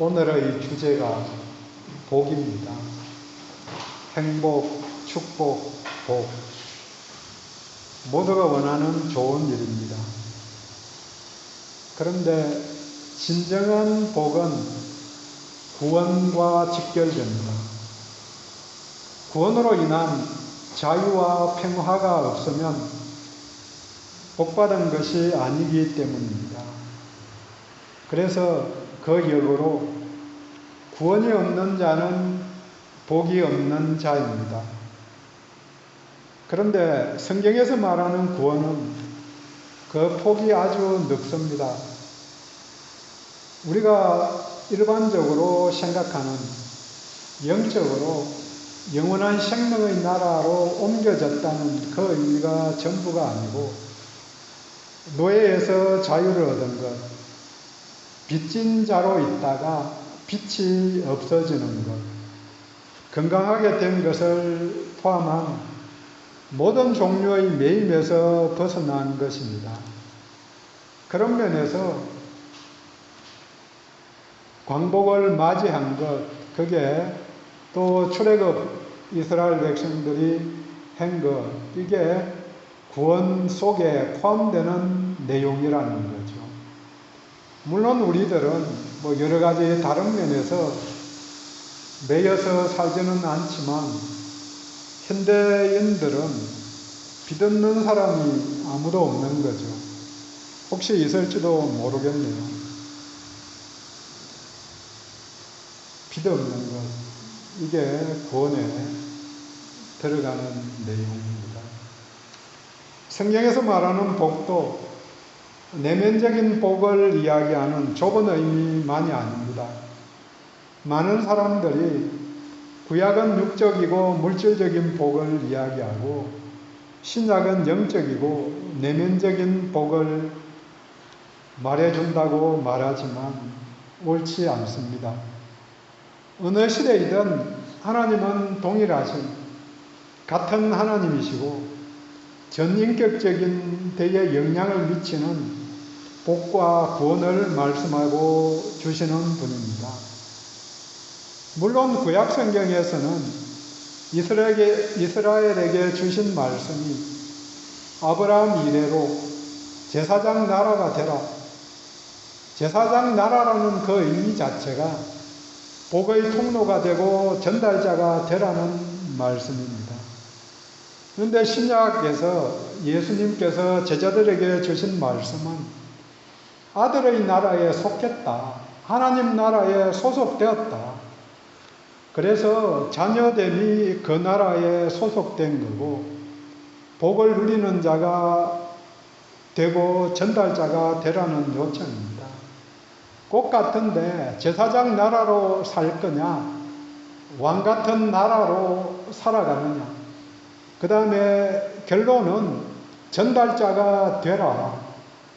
오늘의 주제가 복입니다. 행복, 축복, 복. 모두가 원하는 좋은 일입니다. 그런데 진정한 복은 구원과 직결됩니다. 구원으로 인한 자유와 평화가 없으면 복받은 것이 아니기 때문입니다. 그래서 그 역으로 구원이 없는 자는 복이 없는 자입니다. 그런데 성경에서 말하는 구원은 그 폭이 아주 넓습니다. 우리가 일반적으로 생각하는 영적으로 영원한 생명의 나라로 옮겨졌다는 그 의미가 전부가 아니고, 노예에서 자유를 얻은 것, 빚진 자로 있다가 빚이 없어지는 것, 건강하게 된 것을 포함한 모든 종류의 매임에서 벗어난 것입니다. 그런 면에서 광복을 맞이한 것, 그게 또 출애굽 이스라엘 백성들이 한 것, 이게 구원 속에 포함되는 내용이라는 거죠. 물론 우리들은 여러 가지 다른 면에서 매여서 살지는 않지만 현대인들은 빚 없는 사람이 아무도 없는 거죠. 혹시 있을지도 모르겠네요. 빚 없는 것, 이게 구원에 들어가는 내용입니다. 성경에서 말하는 복도 내면적인 복을 이야기하는 좁은 의미만이 아닙니다. 많은 사람들이 구약은 육적이고 물질적인 복을 이야기하고 신약은 영적이고 내면적인 복을 말해준다고 말하지만 옳지 않습니다. 어느 시대이든 하나님은 동일하신 같은 하나님이시고 전인격적인 데에 영향을 미치는 복과 구원을 말씀하고 주시는 분입니다. 물론 구약 성경에서는 이스라엘에게 주신 말씀이 아브라함 이래로 제사장 나라가 되라. 제사장 나라라는 그 의미 자체가 복의 통로가 되고 전달자가 되라는 말씀입니다. 그런데 신약에서 예수님께서 제자들에게 주신 말씀은 아들의 나라에 속했다. 하나님 나라에 소속되었다. 그래서 자녀됨이 그 나라에 소속된 거고 복을 누리는 자가 되고 전달자가 되라는 요청입니다. 꼭 같은데 제사장 나라로 살 거냐, 왕 같은 나라로 살아가느냐, 그 다음에 결론은 전달자가 되라.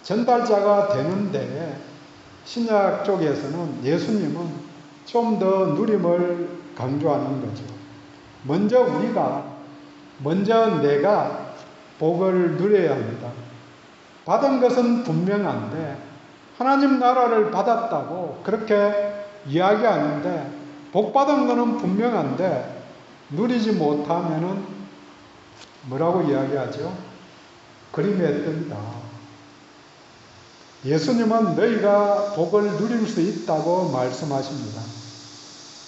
전달자가 되는데 신약 쪽에서는 예수님은 좀 더 누림을 강조하는 거죠. 먼저 내가 복을 누려야 합니다. 받은 것은 분명한데 하나님 나라를 받았다고 그렇게 이야기하는데 복 받은 것은 분명한데 누리지 못하면은 뭐라고 이야기하죠? 그림의 뜬다. 예수님은 너희가 복을 누릴 수 있다고 말씀하십니다.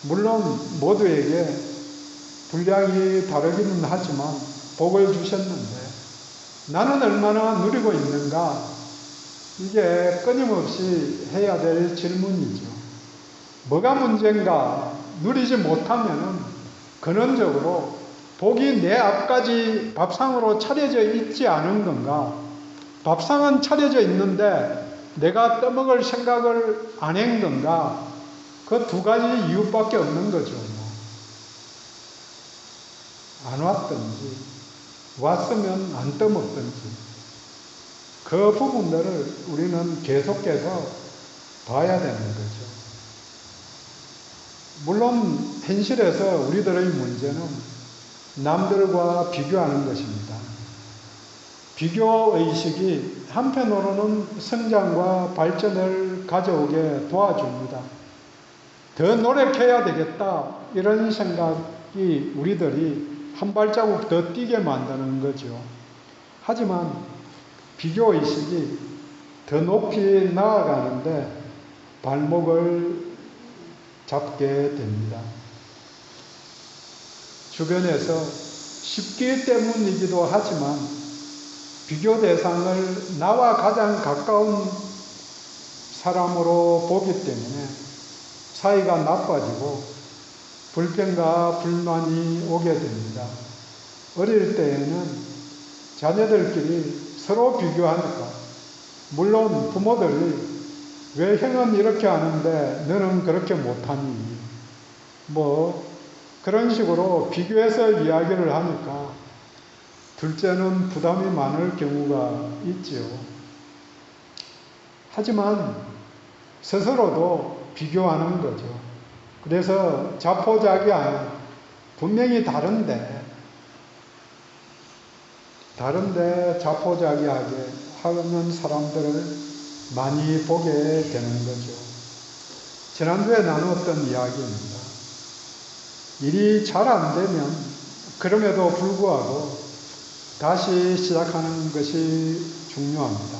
물론 모두에게 분량이 다르기는 하지만 복을 주셨는데 나는 얼마나 누리고 있는가? 이게 끊임없이 해야 될 질문이죠. 뭐가 문제인가? 누리지 못하면은 근원적으로 복이 내 앞까지 밥상으로 차려져 있지 않은 건가? 밥상은 차려져 있는데 내가 떠먹을 생각을 안 한 건가? 그 두 가지 이유밖에 없는 거죠. 안 왔든지 왔으면 안 떠먹든지 그 부분들을 우리는 계속해서 봐야 되는 거죠. 물론 현실에서 우리들의 문제는 남들과 비교하는 것입니다. 비교의식이 한편으로는 성장과 발전을 가져오게 도와줍니다. 더 노력해야 되겠다, 이런 생각이 우리들이 한 발자국 더 뛰게 만드는 거죠. 하지만 비교의식이 더 높이 나아가는데 발목을 잡게 됩니다. 주변에서 쉽기 때문이기도 하지만 비교 대상을 나와 가장 가까운 사람으로 보기 때문에 사이가 나빠지고 불평과 불만이 오게 됩니다. 어릴 때에는 자녀들끼리 서로 비교하니까, 물론 부모들이 왜 형은 이렇게 하는데 너는 그렇게 못하니, 그런 식으로 비교해서 이야기를 하니까 둘째는 부담이 많을 경우가 있지요. 하지만 스스로도 비교하는 거죠. 그래서 자포자기하는, 분명히 다른데 자포자기하게 하는 사람들을 많이 보게 되는 거죠. 지난주에 나누었던 이야기입니다. 일이 잘 안 되면 그럼에도 불구하고 다시 시작하는 것이 중요합니다.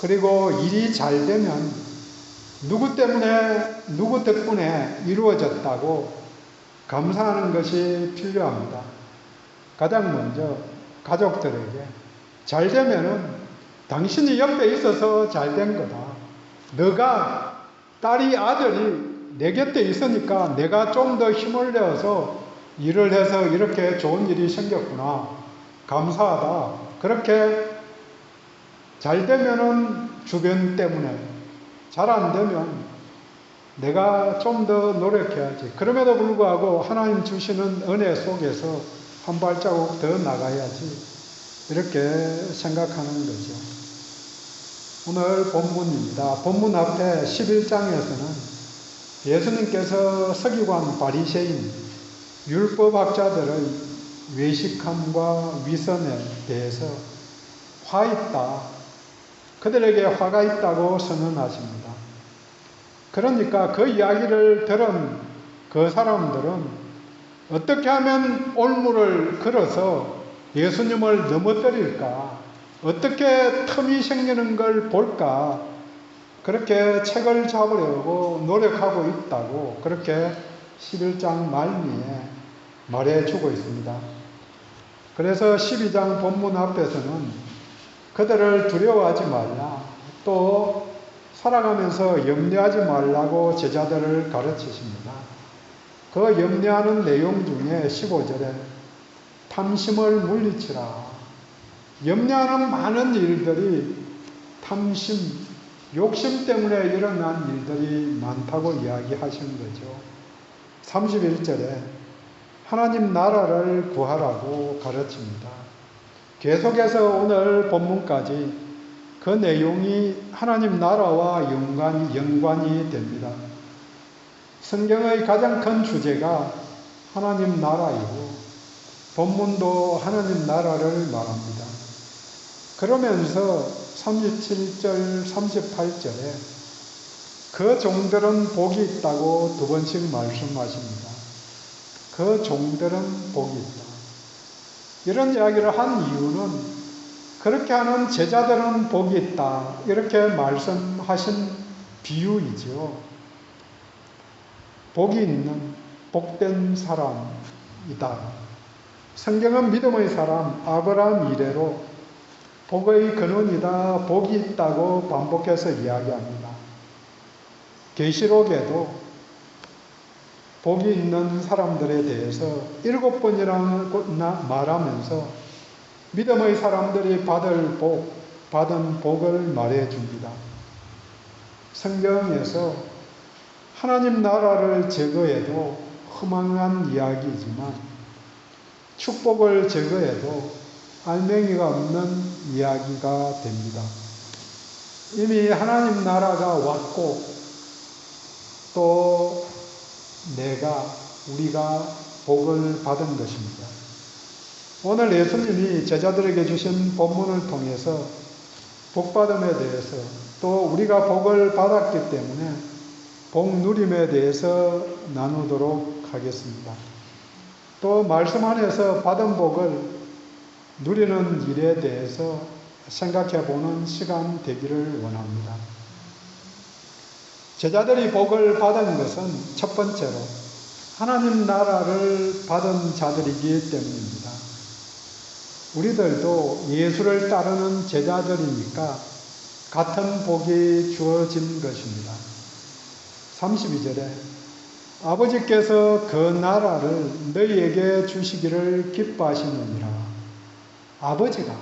그리고 일이 잘 되면 누구 덕분에 이루어졌다고 감사하는 것이 필요합니다. 가장 먼저 가족들에게 잘 되면은 당신이 옆에 있어서 잘 된 거다. 너가, 딸이, 아들이 내 곁에 있으니까 내가 좀 더 힘을 내어서 일을 해서 이렇게 좋은 일이 생겼구나. 감사하다. 그렇게 잘 되면은 주변 때문에, 잘 안 되면 내가 좀 더 노력해야지. 그럼에도 불구하고 하나님 주시는 은혜 속에서 한 발자국 더 나가야지. 이렇게 생각하는 거죠. 오늘 본문입니다. 본문 앞에 11장에서는 예수님께서 서기관 바리새인 율법학자들의 외식함과 위선에 대해서 화 있다, 그들에게 화가 있다고 선언하십니다. 그러니까 그 이야기를 들은 그 사람들은 어떻게 하면 올무를 걸어서 예수님을 넘어뜨릴까, 어떻게 틈이 생기는 걸 볼까, 그렇게 책을 잡으려고 노력하고 있다고 그렇게 11장 말미에 말해주고 있습니다. 그래서 12장 본문 앞에서는 그들을 두려워하지 말라, 또 살아가면서 염려하지 말라고 제자들을 가르치십니다. 그 염려하는 내용 중에 15절에 탐심을 물리치라. 염려하는 많은 일들이 탐심, 욕심 때문에 일어난 일들이 많다고 이야기하신 거죠. 31절에 하나님 나라를 구하라고 가르칩니다. 계속해서 오늘 본문까지 그 내용이 하나님 나라와 연관이 됩니다. 성경의 가장 큰 주제가 하나님 나라이고 본문도 하나님 나라를 말합니다. 그러면서 37절, 38절에 그 종들은 복이 있다고 두 번씩 말씀하십니다. 그 종들은 복이 있다. 이런 이야기를 한 이유는 그렇게 하는 제자들은 복이 있다, 이렇게 말씀하신 비유이죠. 복이 있는, 복된 사람이다. 성경은 믿음의 사람 아브라함 이래로 복의 근원이다, 복이 있다고 반복해서 이야기합니다. 계시록에도 복이 있는 사람들에 대해서 7번이나 말하면서 믿음의 사람들이 받은 복을 말해줍니다. 성경에서 하나님 나라를 제거해도 허망한 이야기이지만 축복을 제거해도 알맹이가 없는 이야기가 됩니다. 이미 하나님 나라가 왔고 또 우리가 복을 받은 것입니다. 오늘 예수님이 제자들에게 주신 본문을 통해서 복받음에 대해서 또 우리가 복을 받았기 때문에 복 누림에 대해서 나누도록 하겠습니다. 또 말씀 안에서 받은 복을 누리는 일에 대해서 생각해 보는 시간 되기를 원합니다. 제자들이 복을 받은 것은 첫 번째로 하나님 나라를 받은 자들이기 때문입니다. 우리들도 예수를 따르는 제자들이니까 같은 복이 주어진 것입니다. 32절에 아버지께서 그 나라를 너희에게 주시기를 기뻐하시느니라. 아버지가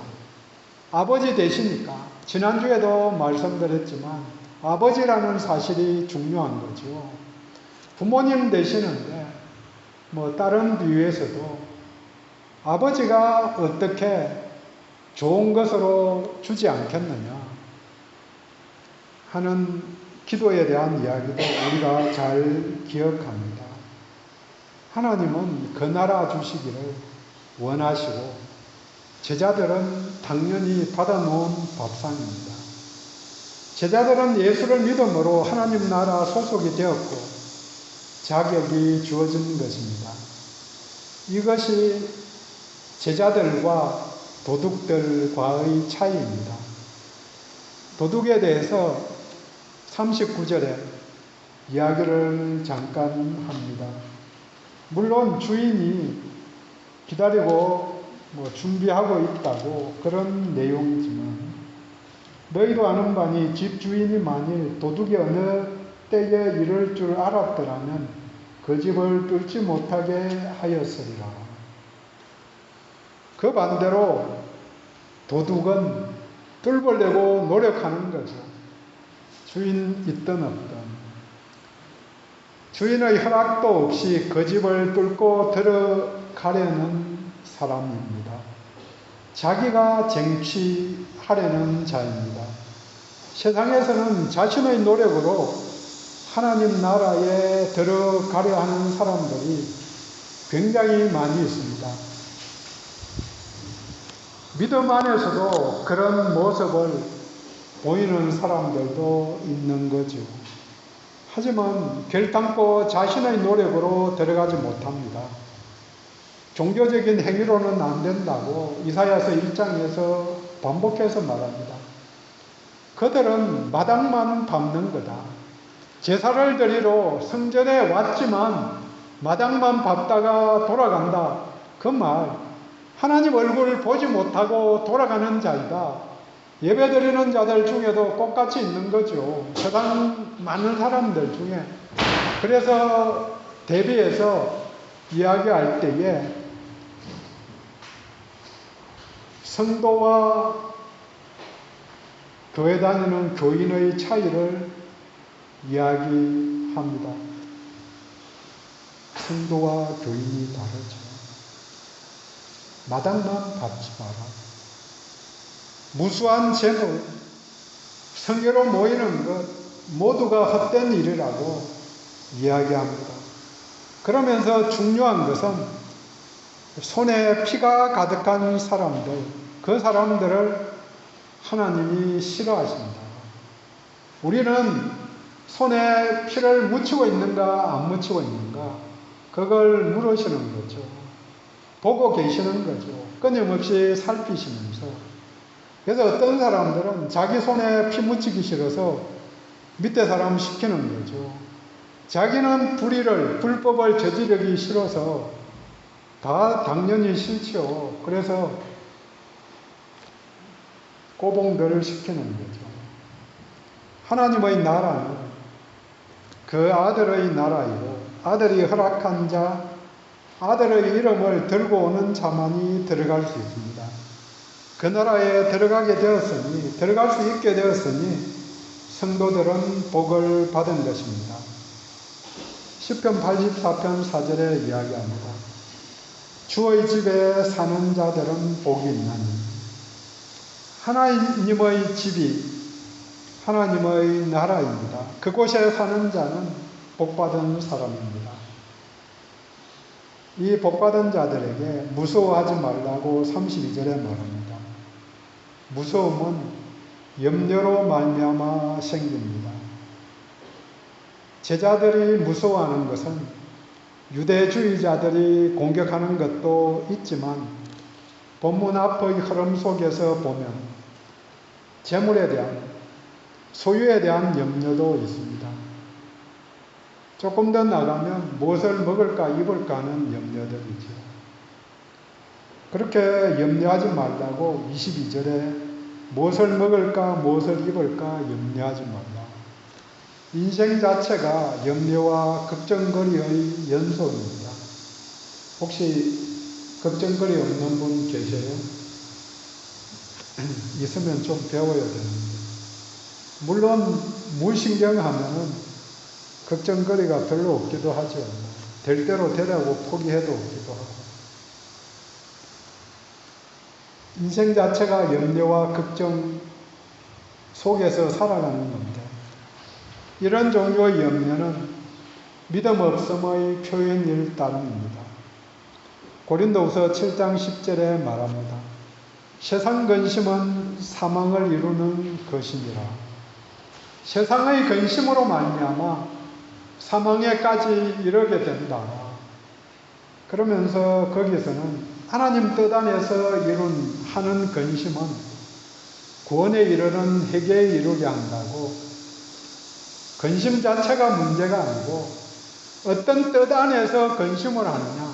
아버지 되시니까 지난주에도 말씀드렸지만 아버지라는 사실이 중요한 거죠. 부모님 되시는데 다른 비유에서도 아버지가 어떻게 좋은 것으로 주지 않겠느냐 하는 기도에 대한 이야기도 우리가 잘 기억합니다. 하나님은 그 나라 주시기를 원하시고 제자들은 당연히 받아놓은 밥상입니다. 제자들은 예수를 믿음으로 하나님 나라 소속이 되었고 자격이 주어진 것입니다. 이것이 제자들과 도둑들과의 차이입니다. 도둑에 대해서 39절에 이야기를 잠깐 합니다. 물론 주인이 기다리고 준비하고 있다고 그런 내용이지만 너희도 아는 바니 집주인이 만일 도둑이 어느 때에 이를 줄 알았더라면 그 집을 뚫지 못하게 하였으리라. 그 반대로 도둑은 뚫으려고 노력하는 거죠. 주인 있든 없든. 주인의 허락도 없이 그 집을 뚫고 들어가려는 사람입니다. 자기가 쟁취하려는 자입니다. 세상에서는 자신의 노력으로 하나님 나라에 들어가려 하는 사람들이 굉장히 많이 있습니다. 믿음 안에서도 그런 모습을 보이는 사람들도 있는 거죠. 하지만 결단코 자신의 노력으로 들어가지 못합니다. 종교적인 행위로는 안 된다고 이사야서 1장에서 반복해서 말합니다. 그들은 마당만 밟는 거다. 제사를 드리러 성전에 왔지만 마당만 밟다가 돌아간다. 그 말, 하나님 얼굴을 보지 못하고 돌아가는 자이다. 예배 드리는 자들 중에도 똑같이 있는 거죠. 세상 많은 사람들 중에. 그래서 대비해서 이야기할 때에 성도와 교회 다니는 교인의 차이를 이야기합니다. 성도와 교인이 다르죠. 마당만 밟지 마라. 무수한 재물, 성회로 모이는 것 모두가 헛된 일이라고 이야기합니다. 그러면서 중요한 것은 손에 피가 가득한 사람들, 그 사람들을 하나님이 싫어하십니다. 우리는 손에 피를 묻히고 있는가 안 묻히고 있는가 그걸 물으시는 거죠. 보고 계시는 거죠. 끊임없이 살피시면서. 그래서 어떤 사람들은 자기 손에 피 묻히기 싫어서 밑에 사람 시키는 거죠. 자기는 불법을 저지르기 싫어서 다 당연히 싫죠. 그래서 꼬봉들을 시키는 거죠. 하나님의 나라는 그 아들의 나라이고 아들이 허락한 자, 아들의 이름을 들고 오는 자만이 들어갈 수 있습니다. 그 나라에 들어갈 수 있게 되었으니 성도들은 복을 받은 것입니다. 시편 84편 4절에 이야기합니다. 주의 집에 사는 자들은 복이 있나니. 하나님의 집이 하나님의 나라입니다. 그곳에 사는 자는 복받은 사람입니다. 이 복받은 자들에게 무서워하지 말라고 32절에 말합니다. 무서움은 염려로 말미암아 생깁니다. 제자들이 무서워하는 것은 유대주의자들이 공격하는 것도 있지만 본문 앞의 흐름 속에서 보면 재물에 대한, 소유에 대한 염려도 있습니다. 조금 더 나가면 무엇을 먹을까 입을까 하는 염려들이죠. 그렇게 염려하지 말라고 22절에 무엇을 먹을까 무엇을 입을까 염려하지 말라. 인생 자체가 염려와 걱정거리의 연속입니다. 혹시 걱정거리 없는 분 계세요? 있으면 좀 배워야 되는데. 물론 무신경하면은 걱정거리가 별로 없기도 하죠. 될 대로 되라고 포기해도 없기도 하고. 인생 자체가 염려와 걱정 속에서 살아가는 겁니다. 이런 종류의 염려는 믿음 없음의 표현일 따름입니다. 고린도후서 7장 10절에 말합니다. 세상 근심은 사망을 이루는 것이니라. 세상의 근심으로 말미암아 사망에까지 이르게 된다. 그러면서 거기서는 하나님 뜻 안에서 하는 근심은 구원에 이르는 회개에 이르게 한다고, 근심 자체가 문제가 아니고 어떤 뜻 안에서 근심을 하느냐,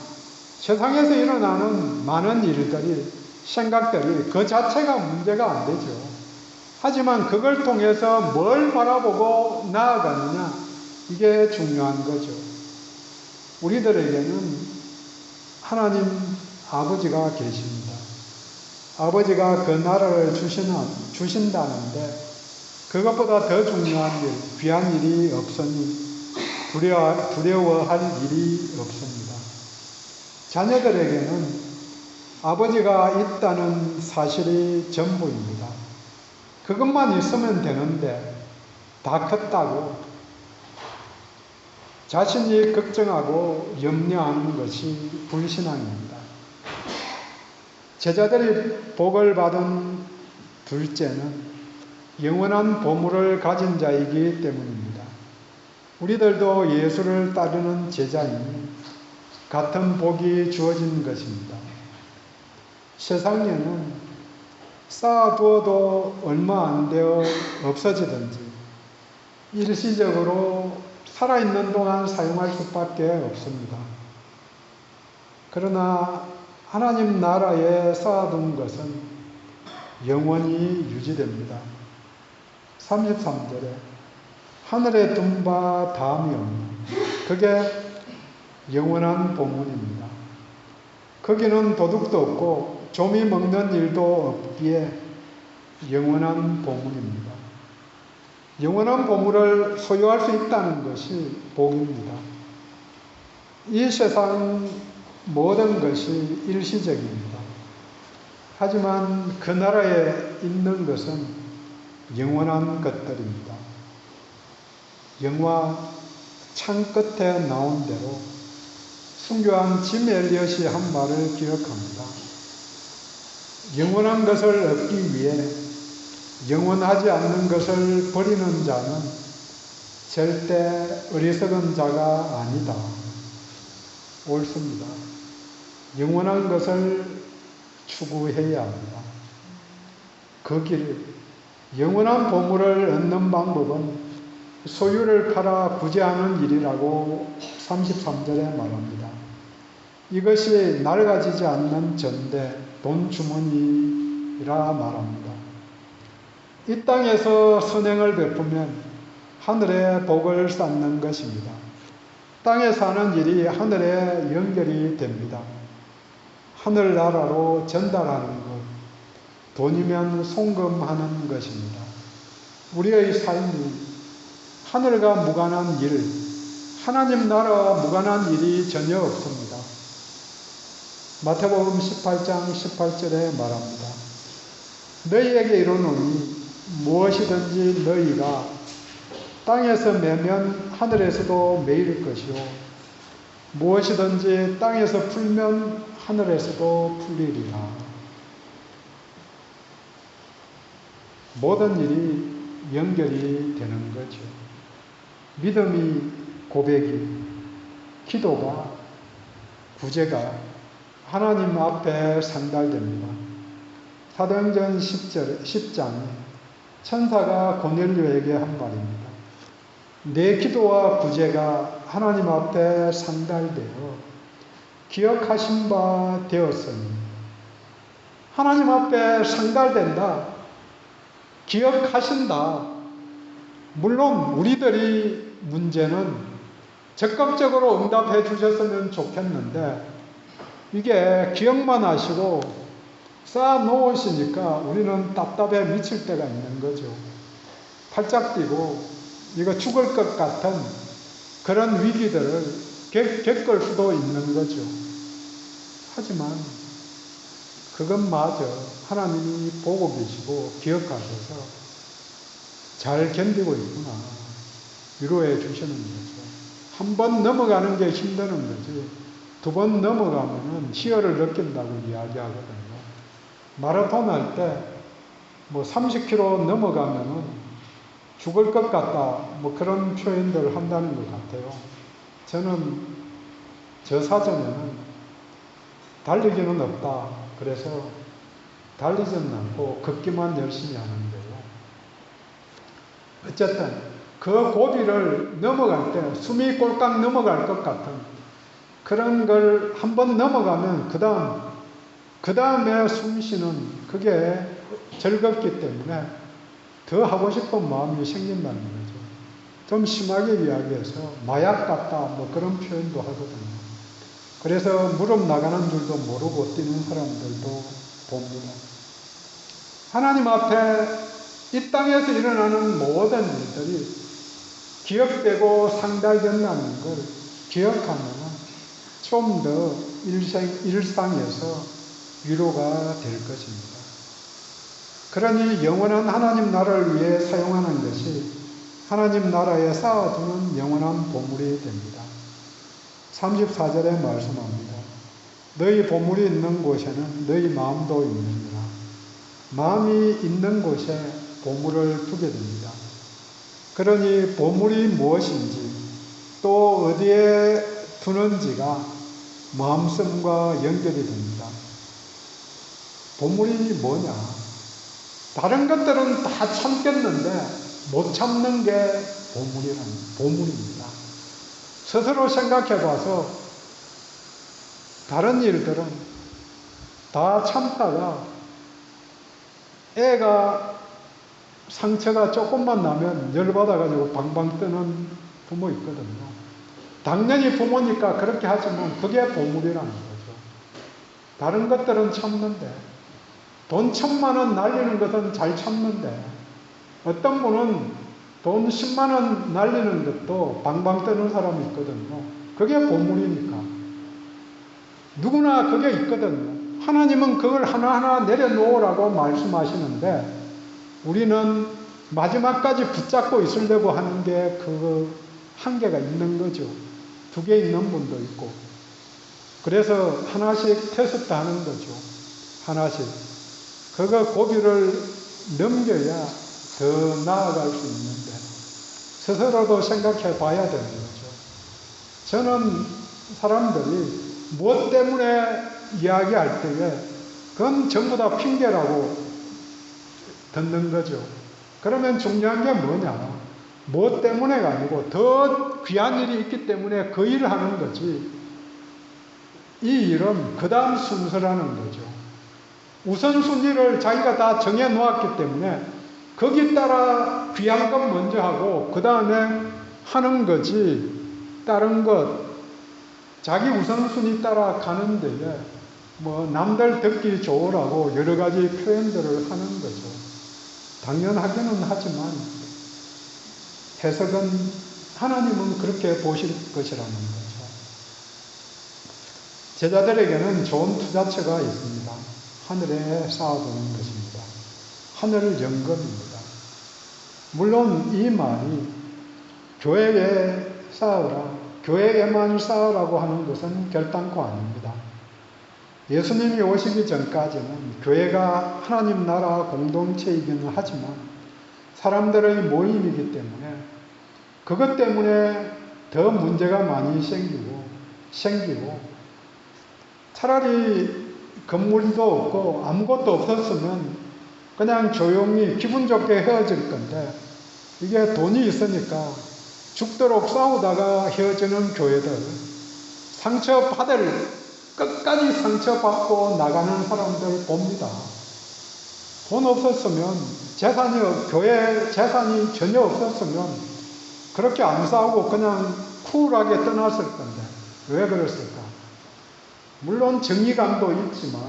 세상에서 일어나는 많은 일들이, 생각들이 그 자체가 문제가 안 되죠. 하지만 그걸 통해서 뭘 바라보고 나아가느냐, 이게 중요한 거죠. 우리들에게는 하나님 아버지가 계십니다. 아버지가 그 나라를 주신다는데 그것보다 더 중요한 일, 귀한 일이 없으니 두려워할 일이 없습니다. 자녀들에게는 아버지가 있다는 사실이 전부입니다. 그것만 있으면 되는데 다 컸다고 자신이 걱정하고 염려하는 것이 불신앙입니다. 제자들이 복을 받은 둘째는 영원한 보물을 가진 자이기 때문입니다. 우리들도 예수를 따르는 제자이니 같은 복이 주어진 것입니다. 세상에는 쌓아두어도 얼마 안 되어 없어지든지 일시적으로 살아있는 동안 사용할 수밖에 없습니다. 그러나 하나님 나라에 쌓아둔 것은 영원히 유지됩니다. 33절에 하늘에 둔 바 다음이 없는, 그게 영원한 보물입니다. 거기는 도둑도 없고 좀이 먹는 일도 없기에 영원한 보물입니다. 영원한 보물을 소유할 수 있다는 것이 복입니다. 이 세상 모든 것이 일시적입니다. 하지만 그 나라에 있는 것은 영원한 것들입니다. 영화 창 끝에 나온 대로 순교한 짐 엘리엇이 한 말을 기억합니다. 영원한 것을 얻기 위해 영원하지 않는 것을 버리는 자는 절대 어리석은 자가 아니다. 옳습니다. 영원한 것을 추구해야 합니다. 그 길, 영원한 보물을 얻는 방법은 소유를 팔아 구제하는 일이라고 33절에 말합니다. 이것이 낡아지지 않는 전대, 돈 주머니라 말합니다. 이 땅에서 선행을 베푸면 하늘에 복을 쌓는 것입니다. 땅에 사는 일이 하늘에 연결이 됩니다. 하늘나라로 전달하는 것, 돈이면 송금하는 것입니다. 우리의 삶이 하늘과 무관한 일, 하나님 나라와 무관한 일이 전혀 없습니다. 마태복음 18장 18절에 말합니다. 너희에게 이르노니 무엇이든지 너희가 땅에서 매면 하늘에서도 매일 것이요 무엇이든지 땅에서 풀면 하늘에서도 풀리리라. 모든 일이 연결이 되는 거죠. 믿음이 고백이, 기도가, 구제가 하나님 앞에 상달됩니다. 사도행전 10장에 천사가 고넬료에게 한 말입니다. 내 기도와 구제가 하나님 앞에 상달되어 기억하신 바 되었으니, 하나님 앞에 상달된다, 기억하신다. 물론 우리들이 문제는 적극적으로 응답해 주셨으면 좋겠는데, 이게 기억만 하시고 쌓아 놓으시니까 우리는 답답해 미칠 때가 있는 거죠. 팔짝 뛰고 이거 죽을 것 같은 그런 위기들을 겪을 수도 있는 거죠. 하지만 그것마저 하나님이 보고 계시고 기억하셔서 잘 견디고 있구나, 위로해 주시는 거죠. 한 번 넘어가는 게 힘드는 거지, 두 번 넘어가면은 희열을 느낀다고 이야기하거든요. 마라톤 할 때 뭐 30km 넘어가면은 죽을 것 같다, 뭐 그런 표현들을 한다는 것 같아요. 저는 저 사전에는 달리기는 없다, 그래서 달리지는 않고 걷기만 열심히 하는 거예요. 어쨌든 그 고비를 넘어갈 때 숨이 꼴깍 넘어갈 것 같은 그런 걸 한번 넘어가면 그 다음에 숨 쉬는 그게 즐겁기 때문에 더 하고 싶은 마음이 생긴다는 거죠. 좀 심하게 이야기해서 마약 같다, 뭐 그런 표현도 하거든요. 그래서 무릎 나가는 줄도 모르고 뛰는 사람들도 봅니다. 하나님 앞에 이 땅에서 일어나는 모든 일들이 기억되고 상달된다는 걸 기억하면 좀 더 일상에서 위로가 될 것입니다. 그러니 영원한 하나님 나라를 위해 사용하는 것이 하나님 나라에 쌓아두는 영원한 보물이 됩니다. 34절에 말씀합니다. 너희 보물이 있는 곳에는 너희 마음도 있느니라. 마음이 있는 곳에 보물을 두게 됩니다. 그러니 보물이 무엇인지 또 어디에 두는지가 마음씀과 연결이 됩니다. 보물이 뭐냐? 다른 것들은 다 참겠는데 못 참는 게 보물입니다. 스스로 생각해 봐서 다른 일들은 다 참다가 애가 상처가 조금만 나면 열받아가지고 방방 뜨는 부모 있거든요. 당연히 부모니까 그렇게 하지만 그게 보물이라는 거죠. 다른 것들은 참는데, 돈 1000만원 날리는 것은 잘 참는데, 어떤 분은 돈 10만원 날리는 것도 방방 뜨는 사람이 있거든요. 그게 보물이니까. 누구나 그게 있거든요. 하나님은 그걸 하나하나 내려놓으라고 말씀하시는데, 우리는 마지막까지 붙잡고 있으려고 하는 게 그 한계가 있는 거죠. 2개 있는 분도 있고. 그래서 하나씩 테스트 하는 거죠. 하나씩. 그거 고비를 넘겨야 더 나아갈 수 있는데, 스스로도 생각해 봐야 되는 거죠. 저는 사람들이 무엇 때문에 이야기할 때에 그건 전부 다 핑계라고 듣는 거죠. 그러면 중요한 게 뭐냐? 무엇 때문에가 아니고 더 귀한 일이 있기 때문에 그 일을 하는 거지, 이 일은 그 다음 순서라는 거죠. 우선순위를 자기가 다 정해 놓았기 때문에 거기 따라 귀한 것 먼저 하고 그 다음에 하는 거지, 다른 것 자기 우선순위 따라 가는데 뭐 남들 듣기 좋으라고 여러 가지 표현들을 하는 거죠. 당연하기는 하지만 해석은 하나님은 그렇게 보실 것이라는 거죠. 제자들에게는 좋은 투자처가 있습니다. 하늘에 쌓아두는 것입니다. 하늘 연금입니다. 물론 이 말이 교회에 쌓으라, 교회에만 쌓으라고 하는 것은 결단코 아닙니다. 예수님이 오시기 전까지는 교회가 하나님 나라 공동체이기는 하지만 사람들의 모임이기 때문에 그것 때문에 더 문제가 많이 생기고 차라리 건물도 없고 아무것도 없었으면 그냥 조용히 기분 좋게 헤어질 건데 이게 돈이 있으니까 죽도록 싸우다가 헤어지는 교회들, 끝까지 상처받고 나가는 사람들 봅니다. 돈 없었으면 교회 재산이 전혀 없었으면 그렇게 안 싸우고 그냥 쿨하게 떠났을 건데 왜 그랬을까? 물론 정의감도 있지만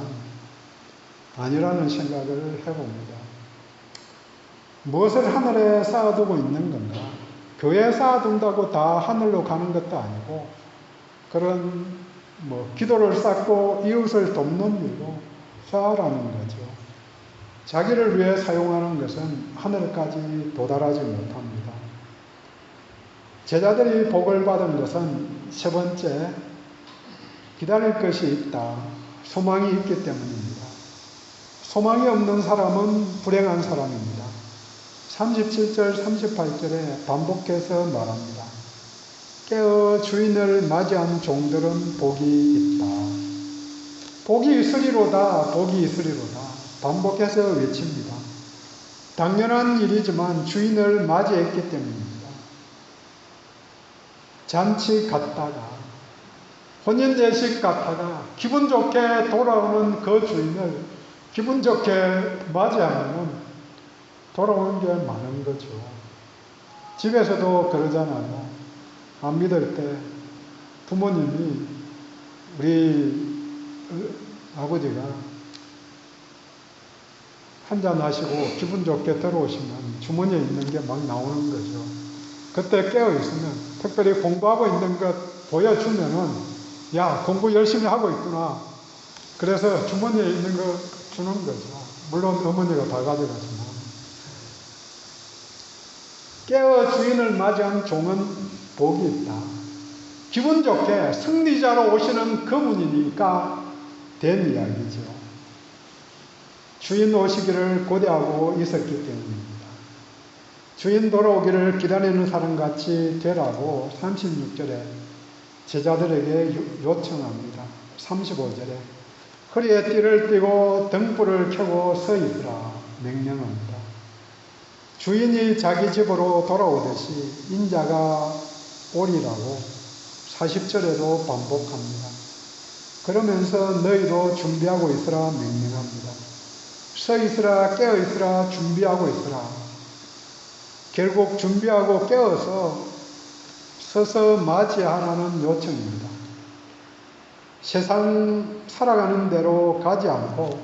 아니라는 생각을 해봅니다. 무엇을 하늘에 쌓아두고 있는 건가? 교회에 쌓아둔다고 다 하늘로 가는 것도 아니고 그런 기도를 쌓고 이웃을 돕는 일로 쌓아라는 거죠. 자기를 위해 사용하는 것은 하늘까지 도달하지 못합니다. 제자들이 복을 받은 것은 세 번째, 기다릴 것이 있다. 소망이 있기 때문입니다. 소망이 없는 사람은 불행한 사람입니다. 37절, 38절에 반복해서 말합니다. 깨어 주인을 맞이한 종들은 복이 있다. 복이 있으리로다, 복이 있으리로다. 반복해서 외칩니다. 당연한 일이지만 주인을 맞이했기 때문입니다. 잔치 갔다가, 혼인대식 갔다가 기분 좋게 돌아오는 그 주인을 기분 좋게 맞이하면 돌아오는 게 많은 거죠. 집에서도 그러잖아요. 안 믿을 때 부모님이 우리 아버지가 한잔 하시고 기분 좋게 들어오시면 주머니에 있는 게 막 나오는 거죠. 그때 깨어있으면 특별히 공부하고 있는 것 보여주면은 야, 공부 열심히 하고 있구나. 그래서 주머니에 있는 거 주는 거죠. 물론 어머니가 다 가져가지만. 깨어 주인을 맞이한 종은 복이 있다. 기분 좋게 승리자로 오시는 그분이니까 된 이야기죠. 주인 오시기를 고대하고 있었기 때문입니다. 주인 돌아오기를 기다리는 사람같이 되라고 36절에 제자들에게 요청합니다. 35절에 허리에 띠를 띠고 등불을 켜고 서 있으라 명령합니다. 주인이 자기 집으로 돌아오듯이 인자가 오리라고 40절에도 반복합니다. 그러면서 너희도 준비하고 있으라 명령합니다. 서 있으라, 깨어 있으라, 준비하고 있으라. 결국 준비하고 깨어서 서서 맞이하라는 요청입니다. 세상 살아가는 대로 가지 않고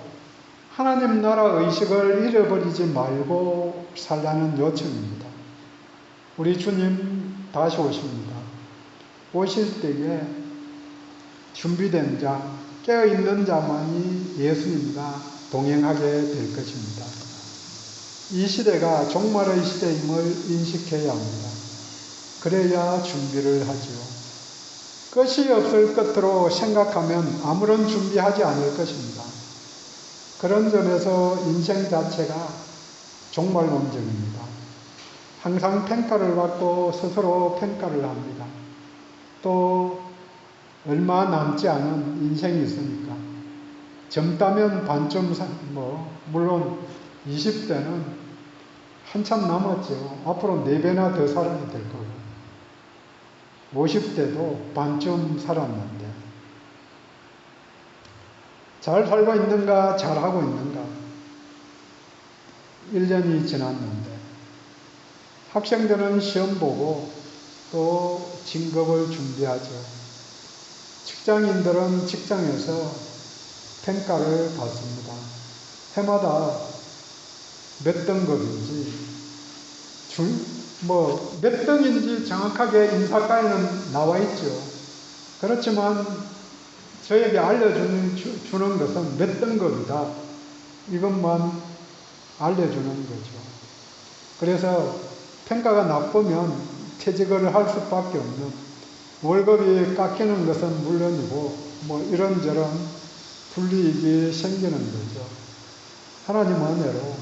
하나님 나라 의식을 잃어버리지 말고 살라는 요청입니다. 우리 주님 다시 오십니다. 오실 때에 준비된 자, 깨어있는 자만이 예수님과 동행하게 될 것입니다. 이 시대가 종말의 시대임을 인식해야 합니다. 그래야 준비를 하지요. 끝이 없을 것으로 생각하면 아무런 준비하지 않을 것입니다. 그런 점에서 인생 자체가 종말론적입니다. 항상 평가를 받고 스스로 평가를 합니다. 또 얼마 남지 않은 인생이 있으니까 젊다면 반쯤 물론 20대는 한참 남았죠. 앞으로 4배나 더 살아야 될 거고 50대도 반쯤 살았는데 잘 살고 있는가, 잘하고 있는가. 1년이 지났는데 학생들은 시험 보고 또 진급을 준비하죠. 직장인들은 직장에서 평가를 받습니다. 해마다 몇 등급인지 몇 등인지 정확하게 인사과에는 나와 있죠. 그렇지만 저에게 알려주는 것은 몇 등급이다. 이것만 알려주는 거죠. 그래서 평가가 나쁘면 퇴직을 할 수밖에 없는, 월급이 깎이는 것은 물론이고 이런저런 불이익이 생기는 거죠. 하나님 은혜로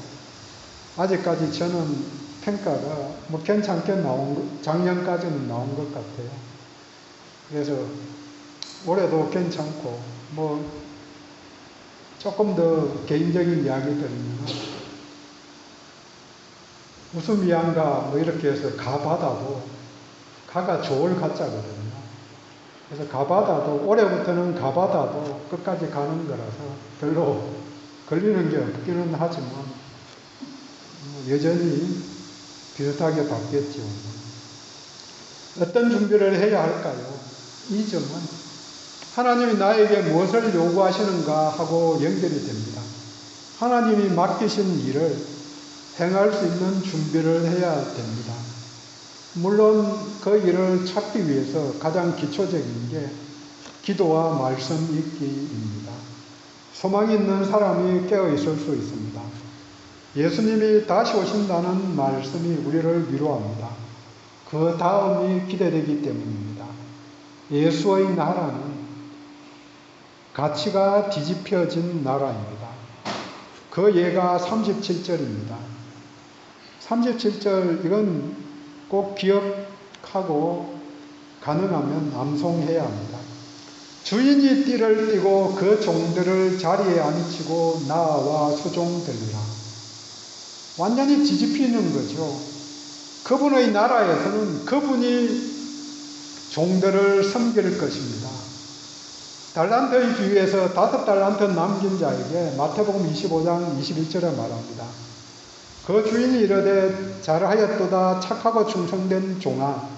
아직까지 저는 평가가 뭐 괜찮게 작년까지는 나온 것 같아요. 그래서 올해도 괜찮고, 뭐 조금 더 개인적인 이야기들은 웃음이양가 뭐 이렇게 해서 가바다도 가가 좋을 가짜거든요. 그래서 가바다도 올해부터는 가바다도 끝까지 가는 거라서 별로 걸리는 게 없기는 하지만 여전히 비슷하게 받겠죠. 어떤 준비를 해야 할까요? 이 점은 하나님이 나에게 무엇을 요구하시는가 하고 연결이 됩니다. 하나님이 맡기신 일을 행할 수 있는 준비를 해야 됩니다. 물론 그 일을 찾기 위해서 가장 기초적인 게 기도와 말씀 읽기입니다. 소망이 있는 사람이 깨어 있을 수 있습니다. 예수님이 다시 오신다는 말씀이 우리를 위로합니다. 그 다음이 기대되기 때문입니다. 예수의 나라는 가치가 뒤집혀진 나라입니다. 그 예가 37절입니다. 37절 이건 꼭 기억하고 가능하면 암송해야 합니다. 주인이 띠를 띠고 그 종들을 자리에 앉히고 나와 수종들이라. 완전히 뒤집히는 거죠. 그분의 나라에서는 그분이 종들을 섬길 것입니다. 달란트의 비유에서 5달란트 남긴 자에게 마태복음 25장 21절에 말합니다. 그 주인이 이르되 잘하였도다 착하고 충성된 종아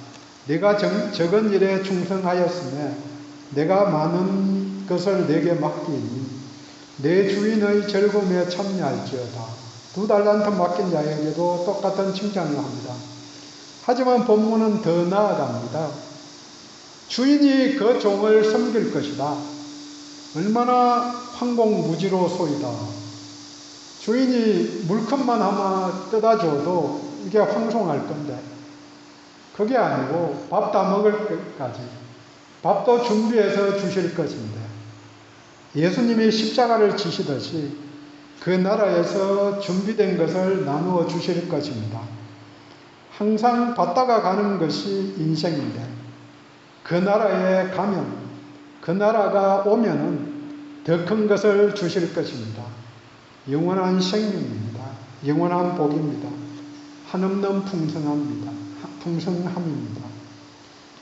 네가 적은 일에 충성하였으며 내가 많은 것을 내게 맡기니 내 주인의 즐거움에 참여할지어다. 2달란트 맡긴 자에게도 똑같은 칭찬을 합니다. 하지만 본문은 더 나아갑니다. 주인이 그 종을 섬길 것이다. 얼마나 황공무지로소이다. 주인이 물컵만 하나 뜯어줘도 이게 황송할 건데 그게 아니고 밥 다 먹을 것까지 밥도 준비해서 주실 것인데 예수님이 십자가를 지시듯이 그 나라에서 준비된 것을 나누어 주실 것입니다. 항상 받다가 가는 것이 인생인데 그 나라에 가면 그 나라가 오면은 더 큰 것을 주실 것입니다. 영원한 생명입니다. 영원한 복입니다. 한없는 풍성함입니다.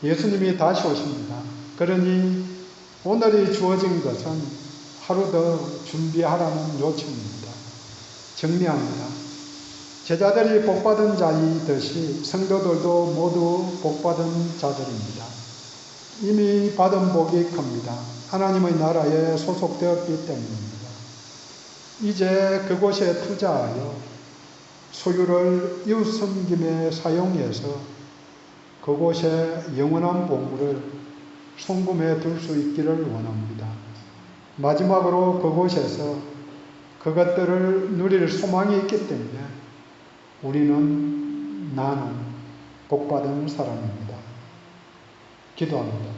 예수님이 다시 오십니다. 그러니 오늘이 주어진 것은 하루 더 준비하라는 요청입니다. 정리합니다. 제자들이 복받은 자이듯이 성도들도 모두 복받은 자들입니다. 이미 받은 복이 큽니다. 하나님의 나라에 소속되었기 때문입니다. 이제 그곳에 투자하여 소유를 이웃 섬김에 사용해서 그곳에 영원한 보물을 송금해 둘 수 있기를 원합니다. 마지막으로 그곳에서 그것들을 누릴 소망이 있기 때문에 나는 복받은 사람입니다. 기도합니다.